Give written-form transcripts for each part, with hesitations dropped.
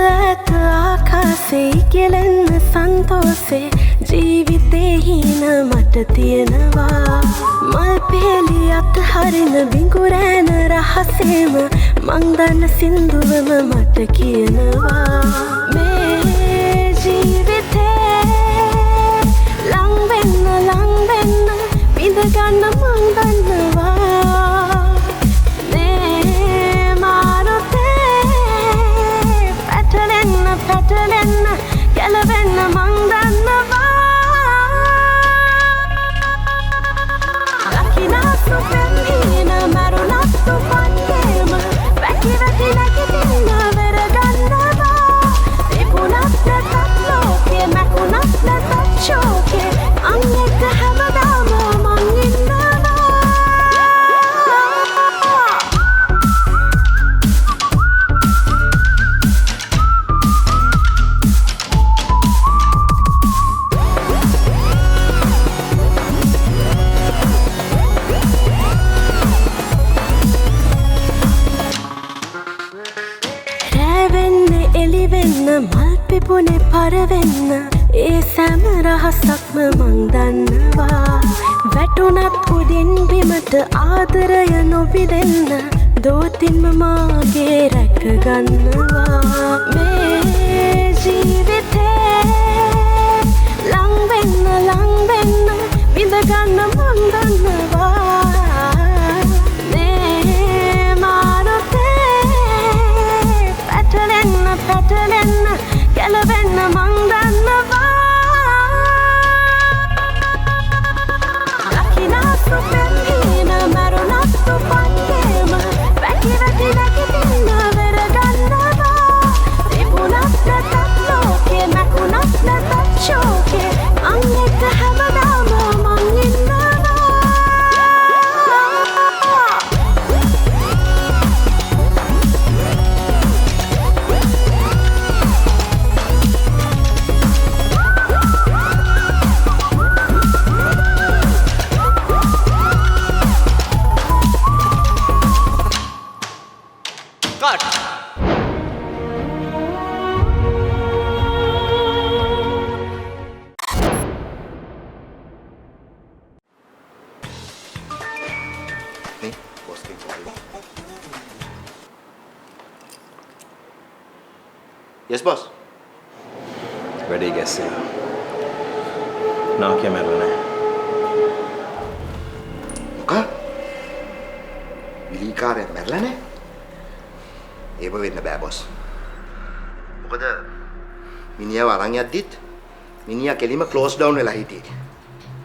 ඇත ආකාසේ කෙලෙන්න සන්තෝසේ ජීවිතේ හින මට තියෙනවා මල් පෙළි අතහරින බිඟුරෑන රහසේම මං දන්න සින්දුවම මට කියනවා මේ ජීවිතේ ලං වෙන්න විඳ ගන්න මං දන්නවා නේ මාරුතේ පැටලෙන්න ගැලවෙන්න මං දන්නවා ලකිනාසු පෙම්හීන මරුණත්තු පන්නේම වැකි නැගිටින්න වෙර ගන්නවා තිබුණත් නැතත් ලෝකේ මැකුණත් නැතත් ශෝකේ අන් එක්ක හැමදාම මං ඉන්නවා මල් පිපුනේ පරවෙන්න ඒ සෑම රහසක්ම මං දන්නවා වැටුණත් උඩින් බිමට ආදරය නොවිදෙන්න දෝතින්ම මාගේ රැක ගන්නවා මේ ජීවිතේ ලං වෙන්න විඳ ගන්න මං දන්නවා නේ මාරුතේ පැටලෙන්න ගැලවෙන්න මං දන්නවා ලකිනාසු පෙම්හීන මරුණත්තු පන්නේම වැකි නැගිටින්න වෙර ගන්නවා තිබුණත් නැතත් ලෝකේ මැකුණත් නැතත් ශෝකේ අන් එක්ක හැමදාම මං ඉන්නවා Yes, boss. වැඩේ ගැස්සෙලා. නාකිය මැරෙලා නැහැ. මොකක්? විලිකාරයා මැරෙලා නැහැ? ඒව වෙන්න බෑ බොස්. මොකද මිනිහව අරන් යද්දිත් මිනිහා කෙලිම ක්ලෝස් ඩවුන් වෙලා හිටියේ.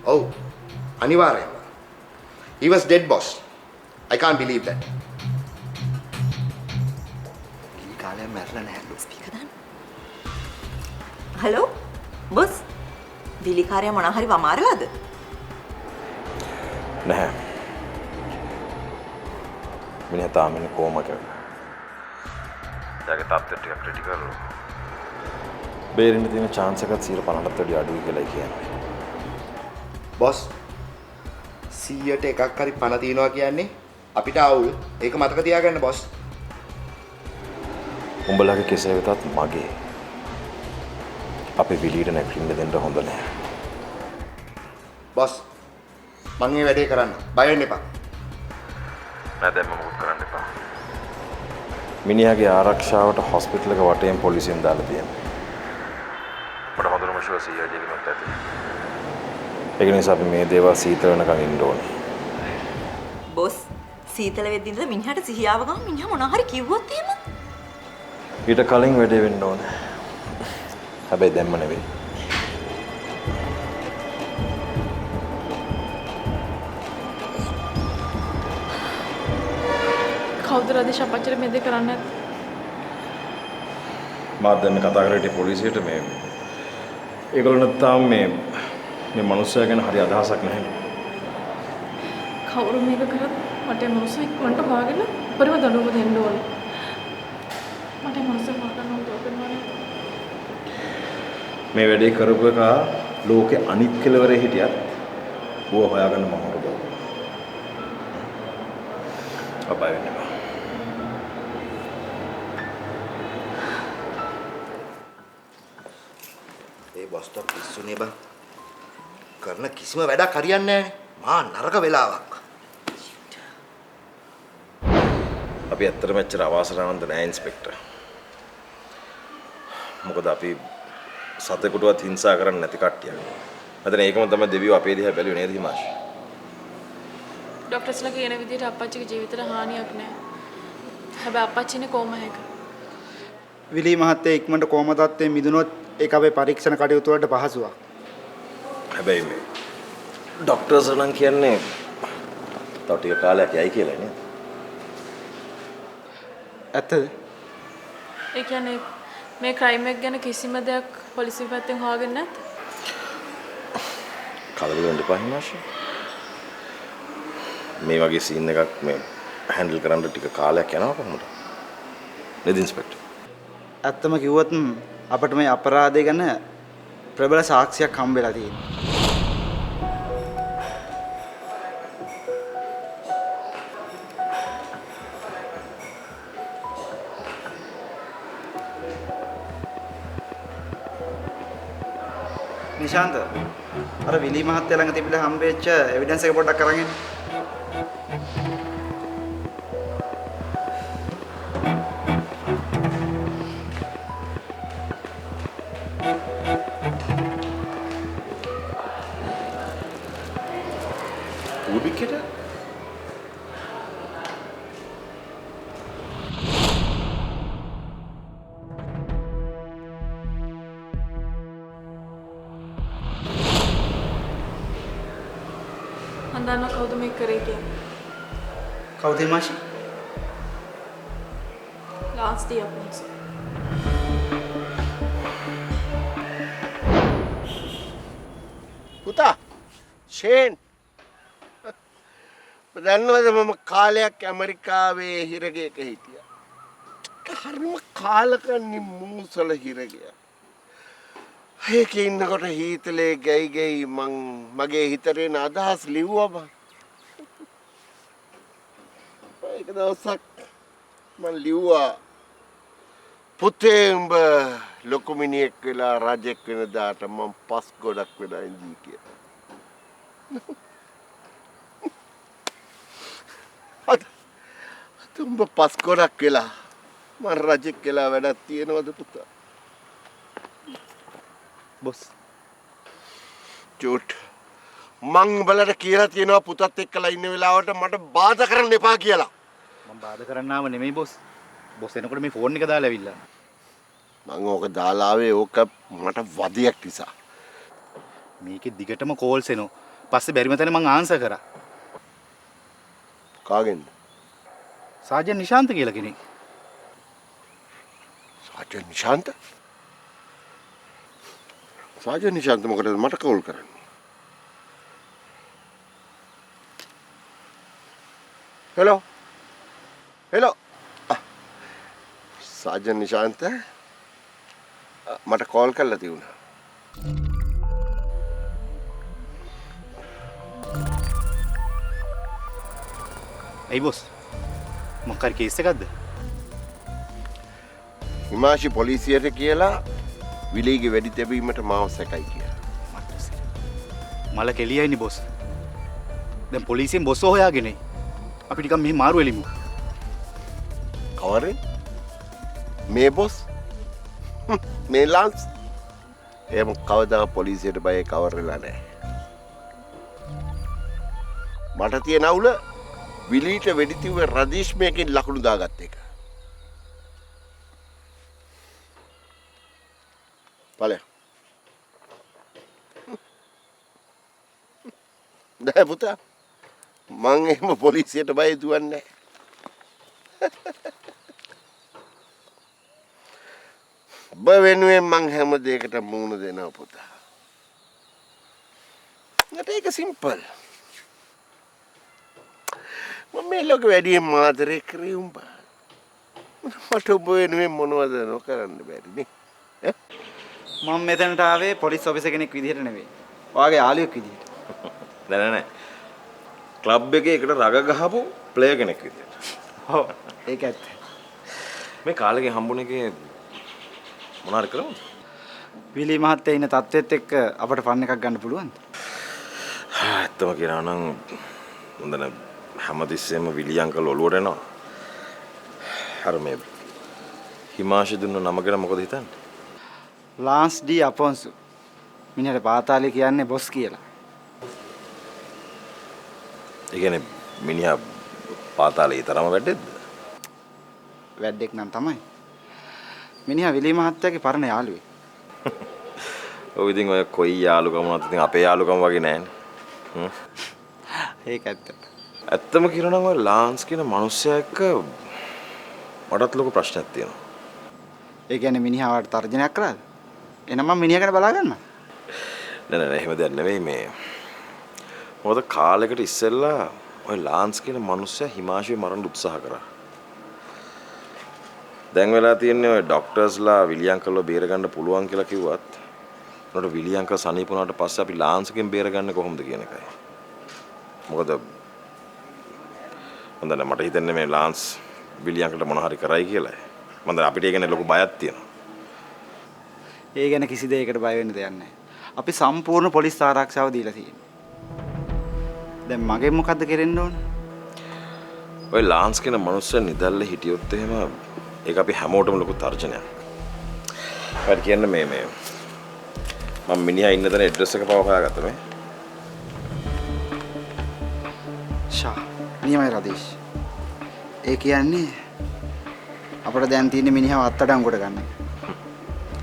ඔව්. අනිවාර්යයෙන්ම. He was dead, boss. I can't believe that. විලිකාරයා මැරෙලා නැහැ. හලෝ බොස් විලිකාරයා මොනවා හරි වමාරලාද නැහැ මිනිහා තාම ඉන්නේ කෝමා කියලා යාගේ තාත්තට ටිකක් ක්‍රිටිකල් බේරෙන්න තියෙන chance එකත් 50%ට වැඩි අඩුයි කියලා කියන්නේ බොස් 100ට එකක් හරි පණ තියනවා කියන්නේ අපිට අවුල් ඒක මතක තියාගන්න බොස් උඹලගේ කෙසේ වෙතත් මගේ අපේ විලියට නැගිටින්න දෙන්න හොඳ නැහැ. බොස් මම මේ වැඩේ කරන්න. බය වෙන්න එපා. නෑ දැන් මොකද කරන්න එපා. මිනිහාගේ ආරක්ෂාවට හොස්පිටල් එක වටේම පොලිසියෙන් දාලා තියෙනවා. මට හොඳටම ෂුවර් සීයාගේ මත ඇති. ඒක නිසා අපි මේ දේවල් සීතල වෙනකන් ඉන්න ඕනේ. බොස් සීතල වෙද්දි ඉඳලා මිනිහට සිහියාව ගම මිනිහා මොනවා හරි කිව්වොත් එහෙම ඊට කලින් වැඩේ වෙන්න ඕනේ. හැබැයි දැම්ම නෙවෙයි. කවුද රදීෂ් අපච්චිට මේ දේ කරන්නේ නැත්තේ? මාත් දැන් කතා කරලා හිටියේ පොලිසියට මේ ඒගොල්ලෝ තාම මේ මනුස්සයා ගැන හරි අදහසක් නැහැ. කවුරු මේක කරත් මට මොනසෙ ඉක්මනට හොයාගෙන පරිම දඬුවම දෙන්න ඕනේ. මට මොනසෙ හොයාගන්න ඕනේ. මේ වැඩේ කරපු එක ලෝකේ අනිත් කෙලවරේ හිටියත් ඌව හොයාගන්න මම හොරද. අපයි වෙන්න බෑ. බොස්ට පිස්සුනේ බං. කරන කිසිම වැඩක් හරියන්නේ නැහැ. මා නරක වෙලාවක්. අපි ඇත්තටම එච්චර අවාසනාවන්ත නෑ ඉන්ස්පෙක්ටර්. මොකද අපි සතෙකුටවත් හිංසා කරන්නේ නැති කට්ටියක්. මතන ඒකම තමයි දෙවියෝ අපේ දිහා බැලුවේ නේද හිමාෂ්? ડોක්ටර්ස්ලා කියන විදිහට අප්පච්චිගේ ජීවිතේට හානියක් නැහැ. හැබැයි අප්පච්චිනේ කොහොම හැක. විලි මහත්තයා ඉක්මනට කොහොම තත්ත්වයෙන් මිදුනොත් ඒක අපේ පරීක්ෂණ කටයුතු වලට පහසුවක්. හැබැයි මේ ડોක්ටර්ස් නම් කියන්නේ තව ටික කාලයක් යයි කියලා නේද? ඇත්තද? ඒ කියන්නේ මේ ක්‍රයිම් එක ගැන කිසිම දෙයක් පොලිසිය පැත්තෙන් හොයාගෙන නැද්ද? කලබල වෙන්න එපා හිමාෂ්. මේ වගේ සීන් එකක් මේ හැන්ඩල් කරන්න ටික කාලයක් යනවා කොහොමද? නේද ඉන්ස්පෙක්ටර්? ඇත්තම කිව්වොත් අපිට මේ අපරාධය ගැන ප්‍රබල සාක්ෂියක් හම්බෙලා තියෙනවා. නිශාන්ත අර විලි මහත්තයා ළඟ තිබිලා හම්බෙච්ච එවිඩන්ස් එක පොඩ්ඩක් අරන් එන්න. උඩිකට හන්දන්න කවුද මේක කරේ කියන්නේ? කවුද මාෂි? Last years. පුතා ෂේන් දන්නවද මම කාලයක් ඇමරිකාවේ හිරගයක හිටියා. හරිම කාලකන්ණි මූසල හිරගයක්. ඒකේ ඉන්නකොට හීතලේ ගැයි ගැයි මගේ හිතේ එන අදහස් ලිව්වා බං. ඒක දවසක් මම ලිව්වා පුතේ උඹ ලොකු මිනිහෙක් වෙලා රජෙක් වෙන දාට මම පස් ගොඩක් වෙලා ඉඳී කියලා. අද උඹ පස් ගොඩක් වෙලා මම රජෙක් වෙලා වැඩක් තියනවද පුතා? බොස් චූට් මං උඹලට කියලා තියෙනවා පුතත් එක්කලා ඉන්න වෙලාවට මට බාධා කරන්න එපා කියලා. මම බාධා කරන්න ආව නෙමෙයි බොස්. බොස් එනකොට මේ ෆෝන් එක දාලා ඇවිල්ලා. මං ඕක දාලා ආවේ ඕක මට වදයක් නිසා. මේකේ දිගටම කෝල්ස් එනවා. පස්සේ බැරිම තැන මං ආන්සර් කරා. කාගෙන්ද? සාජන් නිශාන්ත කියලා කෙනෙක්. සාජන් නිශාන්ත? සාජන් නිශාන්ත මොකටද මට කෝල් කරන්නේ? හෙලෝ හෙලෝ සාජන් නිශාන්ත මට කෝල් කරලා තියුණා. ඇයි බොස්? මොකක් හරි කේස් එකක්ද? හිමාෂි පොලිසියට කියලා විලීගේ වෙඩි තැබීමට මාව සැකයි කියලා. මල කෙලියයිනේ බොස්. දැන් පොලිසියෙන් බොස් හොයාගෙනයි. අපි නිකන් මෙහි මාරු වෙලිමු. කවරේ? මේ බොස්? මේ ලාන්ස්? එහෙම කවදා පොලිසියට බය කවර් වෙලා නැහැ. මට තියෙන අවුල විලීට වෙඩි තිව්වේ රදීෂ් මේකෙන් ලකුණු දාගත්ත එක. Vale. නෑ පුතා. මං එහෙම පොලිසියට බය දුවන්නේ නෑ. වෙනුවෙන් මං හැම දෙයකට මුහුණ දෙනවා පුතා. මට ඒක සිම්පල්. මම මේ ලෝකෙ වැඩියෙන් මාතරේ කරේ උඹ. මට ඔබ වෙනුවෙන් මොනවද නොකරන්න බැරි නේ? මම මෙතනට ආවේ පොලිස් ඔෆිසර් කෙනෙක් විදිහට නෙවෙයි. ඔයාගේ යාළුවෙක් විදිහට. නෑ. ක්ලබ් එකේ එකට රග ගහපු ප්ලේයර් කෙනෙක් විදිහට. ඔව් ඒක ඇත්ත. මේ කාලෙකින් හම්බුන එකේ මොනාර කරමුද? විලි මහත්තයා ඉන්න තත්ත්වෙත් එක්ක අපට ෆන් එකක් ගන්න පුළුවන්ද? ඇත්තම කියනවා නම් හොඳන හැමතිස්සෙම විලි අංකල් ඔලුවට එනවා. අර මේ හිමාශ දුන්න නම ගැන මොකද හිතන්නේ? ලාන්ස් ඩී අපොන්සු. මිනිහට පාතාලේ කියන්නේ බොස් කියලා. ඒ කියන්නේ මිනිහා පාතාලේ තරම වැඩෙද්ද? වැඩෙක් නම් තමයි. මිනිහා විලි මහත්තයාගේ පරණ යාළුවෙක්. ඔය ඉතින් ඔය කොයි යාළුකම වුණත් ඉතින් අපේ යාළුකම වගේ නෑනේ. ඒක ඇත්ත. ඇත්තම කියනවා නම් ඔය ලාන්ස් කියන මිනිස්සයා එක්ක මටත් ලොකු ප්‍රශ්නයක් තියෙනවා. ඒ කියන්නේ මිනිහා වට තර්ජනයක් කරාද? එහෙනම් මම මිනිහා ගැන බලා ගන්නවා. නෑ එහෙම දෙයක් නෙවෙයි මේ. මොකද කාලයකට ඉස්සෙල්ලා ඔය ලාන්ස් කියන මිනිස්සයා හිමාශිව මරන්න උත්සාහ කරා. දැන් වෙලා තියෙන්නේ ඔය ડોක්ටර්ස්ලා විලි අංකල්ව බේර ගන්න පුළුවන් කියලා කිව්වත් උනට විලි අංකල් සනීප වුණාට පස්සේ අපි ලාන්ස්ගෙන් බේරගන්නේ කොහොමද කියන එකයි. මොකද හොඳට මට හිතෙන්නේ මේ ලාන්ස් විලි අංකල්ට මොන හරි කරයි කියලා. මම දැන් අපිට ඒ ගැන ලොකු බයක් තියෙනවා. ඒ ගැන කිසි දෙයකට බය වෙන්න දෙයක් නැහැ. අපි සම්පූර්ණ පොලිස් ආරක්ෂාව දීලා තියෙනවා. දැන් මගෙන් මොකද්ද කරෙන්න ඕන? ඔය ලාන්ස් කියන මනුස්සයා නිදල්ලේ හිටියොත් එහෙම ඒක අපි හැමෝටම ලොකු තර්ජනයක්. හරි කියන්න මේ මම මිනිහා ඉන්න තැන ඇඩ්‍රස් එක පව හොයාගත්තා මේ. ෂා නියමයි රදීෂ්. ඒ කියන්නේ අපිට දැන් තියෙන මිනිහව අත්අඩංගුවට ගන්න එක.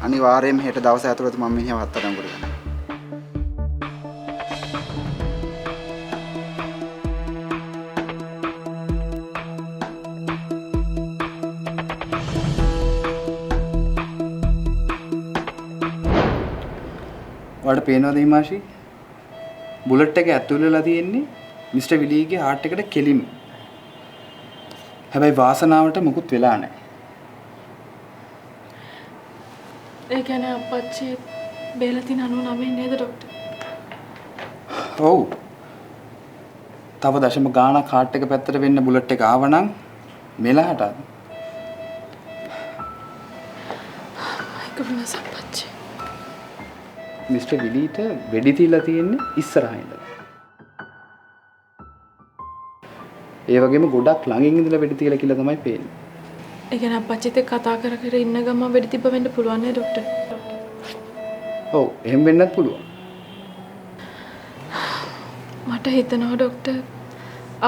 අනිවාර්යයෙන්ම හෙට දවස් ඇතුළත මම මිනිහව අත්අඩංගුවට ගන්නවා. ඔයාලට පේනවද හිමාෂි? බුලට් එක ඇතුල් වෙලා තියෙන්නේ මිස්ටර් විලීගේ හાર્ට් එකට කෙලින්. හැබැයි වාසනාවට මුකුත් වෙලා නැහැ. ඒ කියන්නේ අප්පච්චි බේලා තින 99 නේද ડોක්ටර්? ඔව්. තව දශම ගාණක් හાર્ට් එක පැත්තට වෙන්න බුලට් එක ආවනම් මෙලහටත්. ගොඩනස් අප්පච්චි. මිස්ටර් විලීට වෙඩි තියලා තියෙන්නේ ඉස්සරහින් ඉඳලා. ඒ වගේම ගොඩක් ළඟින් ඉඳලා වෙඩි තියලා කියලා තමයි පේන්නේ. ඒ කියන්නේ අප්පච්චිත් එක්ක කතා කර කර ඉන්න ගමන් වෙඩි තිබ්බ වෙන්න පුළුවන් නේ ડોක්ටර්? ඔව් එහෙම වෙන්නත් පුළුවන්. මට හිතෙනවා ડોක්ටර්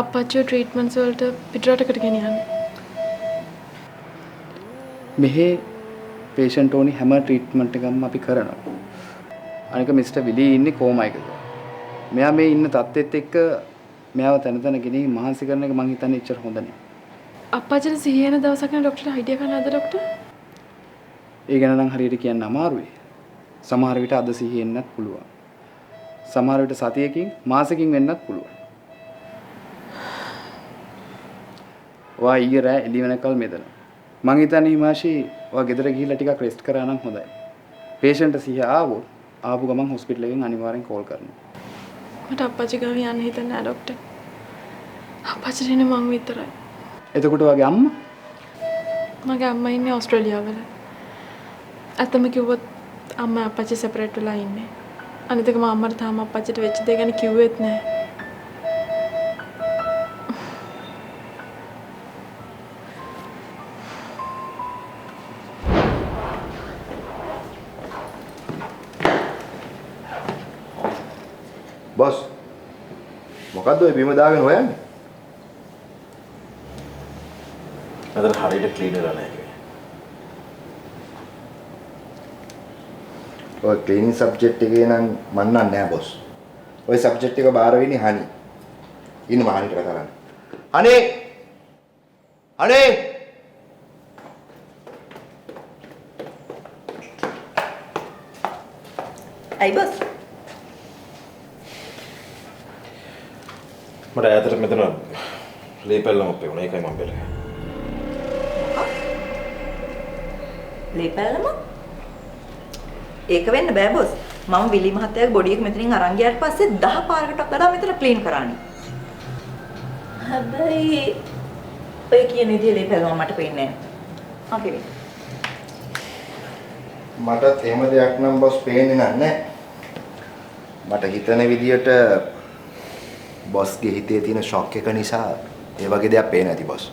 අප්පච්චිව ට්‍රීට්මන්ට්ස් වලට පිටරටකට ගෙනියන්න. මෙහි පේෂන්ට් ඕනි හැම ට්‍රීට්මන්ට් එකක්ම අපි කරනවා. අනික මිස්ටර් විලී ඉන්නේ කෝමා එකක. මෙයා මේ ඉන්න තත්ත්වෙත් එක්ක මෙයාව තන තන ගෙනින් මහන්සි කරන එක මං හිතන්නේ එච්චර හොඳ නෑ. අප්පච්චිට සිහිය එන දවසක් නේ ડોක්ටර්ට අයිඩියා ගන්න අද ડોක්ටර්? ඒ ගැන නම් හරියට කියන්න අමාරුයි. සමහර විට අද සිහිය එන්නත් පුළුවන්. සමහර විට සතියකින් මාසෙකින් වෙන්නත් පුළුවන්. ඔයා ඊයේ රෑ එළි වෙනකල් මෙතන. මං හිතන්නේ හිමාෂි ඔයා ගෙදර ගිහිල්ලා ටිකක් රෙස්ට් කරා නම් හොඳයි. පේෂන්ට් සිහිය ආපු ගමන් හොස්පිටල් එකෙන් අනිවාර්යෙන් කෝල් කරන්න. මට අප්පච්චි ගාව යන්න හිතන්නේ නැහැ ડોක්ටර්. අප්පච්චිට ඉන්නේ මං විතරයි. එතකොට වගේ අම්මා? මගේ අම්මා ඉන්නේ ඕස්ට්‍රේලියාව වල. අතම කිව්වොත් අම්මා අප්පච්චි සෙපරේට් වෙලා ඉන්නේ. අනිත් එක මම අම්මට තාම අප්පච්චිට වෙච්ච දේ ගැන කිව්වෙත් නැහැ. බොස් මොකද්ද ඔය බිම දාගෙන හොයන්නේ? අද හරියට ක්ලීන් වෙලා නැහැ. ඔය ක්ලීනින් සබ්ජෙක්ට් එකේ නම් මන් නෑ බොස්. ඔය සබ්ජෙක්ට් එක බාර වෙන්නේ හනි. ඉන්න මහණිට කතා කරන්න. හනි! හනි! අයි බොස්. මට ඈතට මෙතන ලේපැල්ලමක් පෙවුණා. ඒකයි මම බැලුවේ. ලේපැල්ලම? ඒක වෙන්න බෑ බොස්. මම විලි මහත්තයාගේ බොඩි එක මෙතනින් අරන් ගියාට පස්සේ 10 පාරකට වඩා මෙතන ක්ලීන් කරානේ. හැබැයි ඔය කියන විදිහේ ලේපැල්ලම මට පේන්නේ නැහැ. මටත් එහෙම දෙයක් නම් බොස් පේන්නේ නැහැ. මට හිතන විදියට බොස්ගේ හිතේ තියෙන ෂොක් එක නිසා ඒ වගේ දෙයක් පේන්නේ නැති බොස්.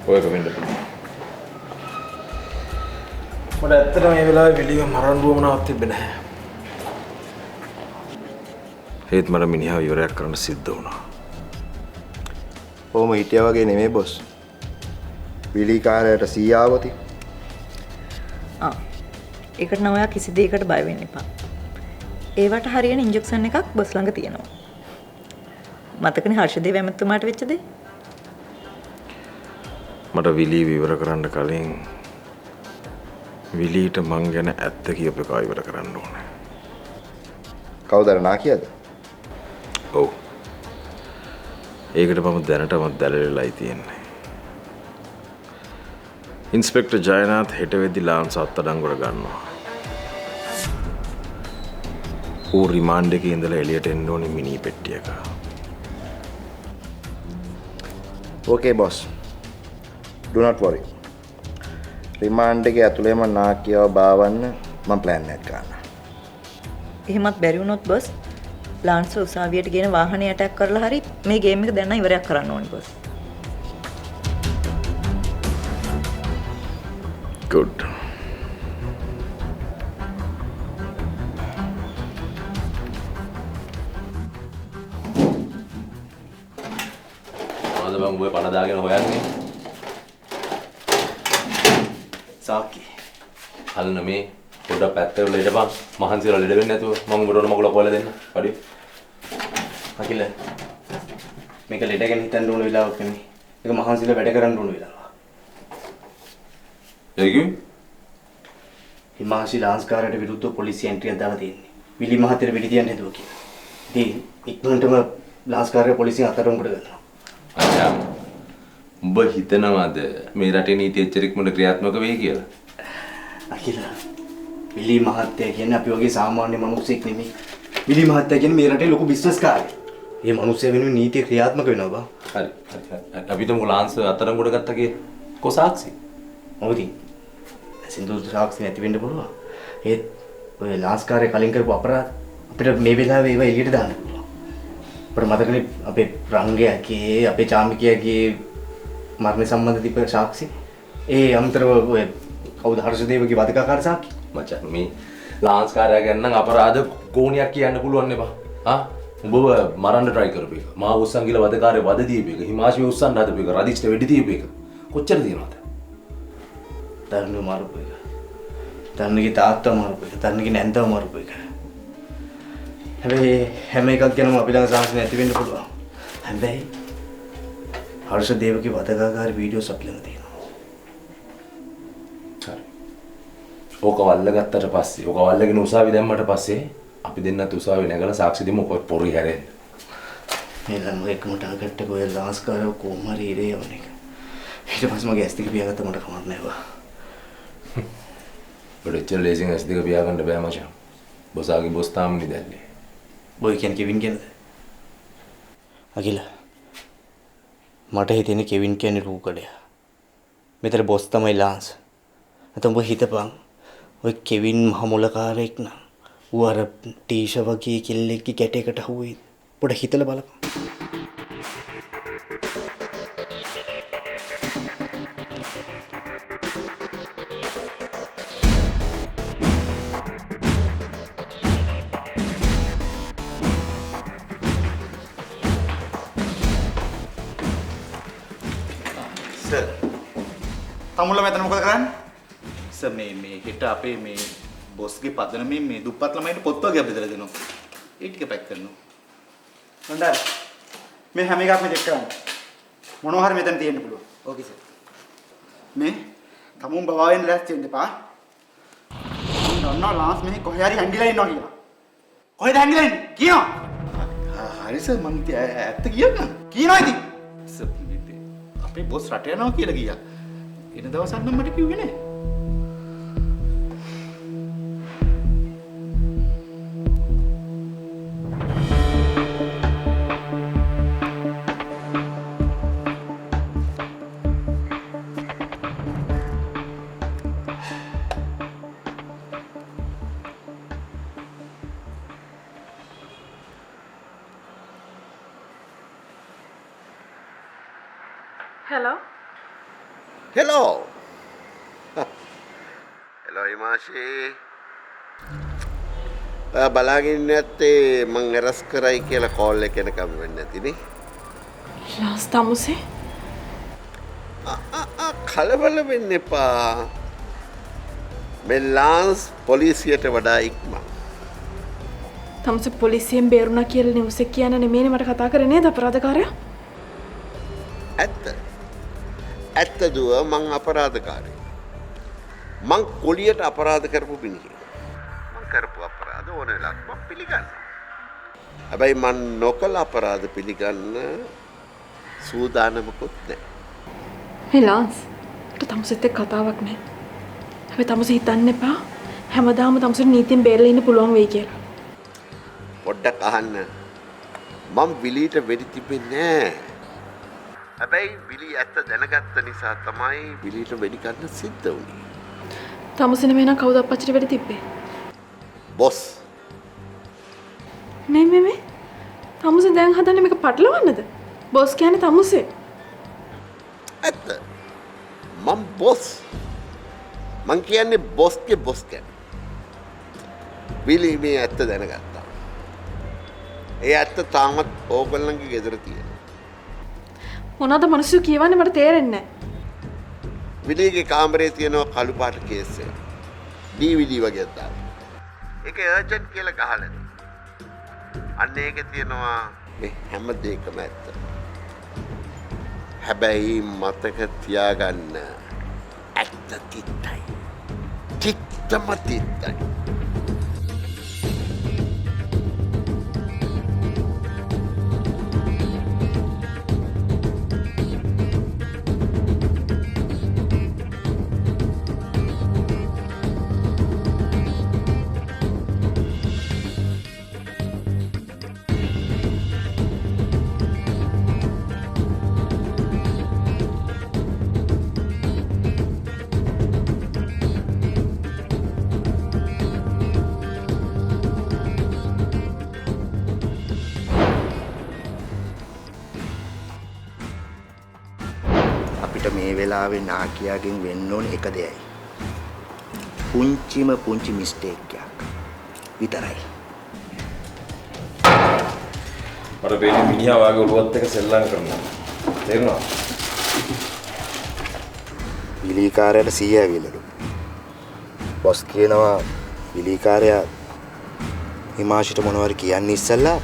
ඔයක වෙන්න පුළුවන්. මට ඇත්තටම මේ වෙලාවේ විලියම් මරන්න වුණාවක් තිබ්බේ නැහැ. ඒත් මට මිනිහා ඉවරයක් කරන්න සිද්ධ වුණා. කොහොම හිටියා වගේ නෙමෙයි බොස්. විලි කාර්යයට සීයාවති. ඒකට නම් ඔයා කිසි දෙයකට බය වෙන්න එපා. ඒවට හරියන ඉන්ජෙක්ෂන් එකක් බොස් ළඟ තියෙනවා. මතකනේ හර්ෂදේව ඇමතුමාට වෙච්ච දේ? මට විලි විවර කරන්න කලින් විලිට මං ගැන ඇත්ත කියපු එක ඉවර කරන්න ඕනේ. කවුද නාකියද? ඔව්. ඒකට මම දැනටමත් දැලෙලයි තියෙන්නේ. ඉන්ස්පෙක්ටර් ජයනාත් හෙට වෙද්දි ලාන්ස් අත්අඩංගුවට ගන්නවා. ඌ රිමාන්ඩ් එකේ ඉඳලා එළියට එන්න ඕනේ මිනි පෙට්ටියක. Okay boss. Do not worry. Remand එකේ ඇතුළේම නාකියව බාවන්න මම ප්ලෑන් එකක් ගන්නවා. එහෙමත් බැරි වුණොත් බොස් ලාන්ස් උසාවියට ගෙන වාහනේ ඇටැක් කරලා හරි මේ ගේම් එක දැන් ඉවරයක් කරන්න ඕනේ බොස්. Good. මොනවද බං ඔය පණ දාගෙන හොයන්නේ? සාක්කි. හල්න මේ පොඩ්ඩක් පැත්තට වෙලා ඉඳපන්. මහන්සියලා ලෙඩ වෙන්නේ නැතුව මම උඹට මොකල කොල්ල දෙන්න. හරි. අකිල මේක ලෙඩ ගැන හිතන්න ඕන වෙලාවක් නෙමෙයි. මේක මහන්සිලා වැඩ කරන්න ඕන වෙලාවක්. ඒක හිමාංශි ලාන්ස්කාරයට විරුද්ධව පොලිසිය එන්ට්‍රියක් දාලා තියෙන්නේ. විලි මහත්තයට වෙඩි තියන්න හදුවා කියලා. ඉතින් ඉක්මනටම ලාන්ස්කාරය පොලිසියෙන් අත්අඩංගුවට ගන්නවා. අයියා උඹ හිතනවාද මේ රටේ නීතිය එච්චර ඉක්මනට ක්‍රියාත්මක වෙයි කියලා? අකිල විලි මහත්තයා කියන්නේ අපි වගේ සාමාන්‍ය මිනිස්සෙක් නෙමෙයි. විලි මහත්තයා කියන්නේ මේ රටේ ලොකු බිස්නස් කාරයෙක්. මේ මිනිස්සයා වෙනුවෙන් නීතිය ක්‍රියාත්මක වෙනවා බා. හරි. අපි තුමු ලාන්ස් අත්අඩංගුවට ගත්තා කියේ. කොසාක්සි? මොකද? සින්දු සාක්ෂි නැති වෙන්න පුළුවන්. ඒත් ඔය ලාස්කාරය කලින් කරපු අපරාධ අපිට මේ වෙලාවේ ඒවා එළියට දාන්න පුළුවන්. අපිට මතකනේ අපේ රංගයාගේ අපේ චාමිකයාගේ මරණ සම්බන්ධ තිබ්බ සාක්ෂි. ඒ අමතරව ඔය කවුද හර්ෂදේවගේ වදකාකාර සාක්ෂි. මචං මේ ලාන්ස්කාරයා ගැන නම් අපරාධ ගෝණයක් කියන්න පුළුවන් නේ බා. උඹව මරන්න try කරපු එක. මා උස්සන් ගිල වදකාරේ වද දීපු එක. හිමාශ්‍රී උස්සන් හදපු එක. රදිච්ට වෙඩි දීපු එක. කොච්චර දිනවද? තරුණ මාරුපු එක. තරුණගේ තාත්තා මාරුපු එක. තරුණගේ නැන්දා මාරුපු එක. හැබැයි හැම එකක් ගැනම අපි ළඟ සාක්ෂි නැති වෙන්න පුළුවන්. හැබැයි හර්ෂදේවගේ වදකාකාර වීඩියෝස් අපි ළඟ තියෙනවා. හරි. ඕක වල්ලගත්තට පස්සේ ඕක වල්ලගෙන උසාවි දැම්මට පස්සේ අපි දෙන්නත් උසාවි නැගලා සාක්ෂි දෙමු කොහොත් පොරි හැරෙන්න. මේ ළඟ එකම ටාගට් එක ඔය ලාස්කාරව කොහොම හරි ඉරේ යවන එක. ඊට පස්සේ මගේ ඇස් දෙක පියාගත්ත මට කමක් නැහැ. බඩච්චර ලේසින් ඇස් දෙක පියාගන්න බෑ මචං. බොසාගේ බොස් තාම නිදැල්ලේ. බොයි කියන්නේ කෙවින් කියනද? අකිල මට හිතෙන්නේ කෙවින් කියන්නේ රූකඩය. මෙතන බොස් තමයි ලාන්ස්. නැත්නම් ඔබ හිතපන් ඔය කෙවින් මහමුලකාරයෙක් නම් ඌ අර ටීෂ වගේ කෙල්ලෙක්ගේ කැටයකට හුවේ පොඩ හිතලා බලපන්. සර් තමුල්ලා මෙතන මොකද කරන්නේ? සර් මේ හෙට අපේ මේ බොස්ගේ පදනමේ මේ දුප්පත් ළමයින්ට පොත් වගේ බෙදලා දෙනවා. ඒ ටික පැක් කරනවා. හොඳයි. මේ හැම එකක්ම චෙක් කරන්න. මොනවා හරි මෙතන තියෙන්න පුළුවන්. ඕකේ සර්. මේ තමුන් බවාවෙන් ලෑස්ති වෙන්න එපා. නෝනා ලාස් මේ කොහේ හරි හැංගිලා ඉන්නවා කියලා. කොහෙද හැංගිලා ඉන්නේ? කියනවා. හරි සර් මම ඇත්ත කියන්නම්. කියනවා ඉතින්. සර් අපේ බොස් රට යනවා කියලා ගියා. එන දවසක් නම් මට කිව්වේ නෑ. හෙලෝ හෙලෝ හෙලෝ හිමාෂී බලාගෙන නැත්තේ මං ඇරස් කරයි කියලා කෝල් එක එනකම් වෙන්නේ නැතිනේ ලාස් තමුසේ කලබල වෙන්න එපා මේ ලාන්ස් පොලිසියට වඩා ඉක්මන් තමුසේ පොලිසියෙන් බේරුණා කියලා නිවුස් එක කියන නෙමෙයිනේ මට කතා කරේ නේද අපරාධකාරයා ඇත්ත දුව මං අපරාධකාරී මං කොලියට අපරාධ කරපු මිනිහෙක් මං කරපු අපරාධ ඕන වෙලාවක මං පිළිගන්නවා හැබැයි මං නොකල අපරාධ පිළිගන්න සූදානමකුත් නැහැ ලාන්ස් තමුසෙත් එක්ක කතාවක් නැහැ හැබැයි තමුසේ හිතන්න එපා හැමදාම තමුසේ නීතියෙන් බේරලා ඉන්න පුළුවන් වෙයි කියලා පොඩ්ඩක් අහන්න මං විලීට වෙඩි තිබෙන්නේ නැහැ හැබැයි විලි ඇත්ත දැනගත්ත නිසා තමයි විලීට වෙඩි ගන්න සිද්ධ වුනේ තමුසේ නෙමෙයි නම් කවුද අපච්චිට වෙඩි තිබ්බේ බොස් නෙමෙයි තමුසේ දැන් හදන්නේ මේක පටලවන්නද බොස් කියන්නේ තමුසේ ඇත්ත මම බොස් මං කියන්නේ බොස්ගේ බොස් කියන්නේ විලි මේ ඇත්ත දැනගත්තා ඒ ඇත්ත තාමත් ඕගොල්ලන්ගේ ගෙදර තියෙනවා මොනවද මිනිස්සු කියවන්නේ මට තේරෙන්නේ නැහැ විලිගේ කාමරේ තියෙනවා කළු පාට කේස් එක DVD වගේ දාලා ඒක අර්ජන්ට් කියලා ගහලා අන්න ඒකේ තියෙනවා මේ හැම දෙයකම ඇත්ත හැබැයි මතක තියාගන්න ඇත්ත තිත්තයි තිත්තම තිත්තයි මේ වෙලාවේ නාකියාගෙන් වෙන්න ඕන එක දෙයයි. පුංචිම පුංචි මිස්ටේක් එකක් විතරයි. මට වෙන්නේ මිනිහා වාගේ ඔළුවත් එක සෙල්ලම් කරනවා. තේරුණා? විලීකාරයට 100 ඇවිල්ලලු. බොස් කියනවා විලීකාරයා හිමාෂිට මොනවාරි කියන්නේ ඉස්සෙල්ලා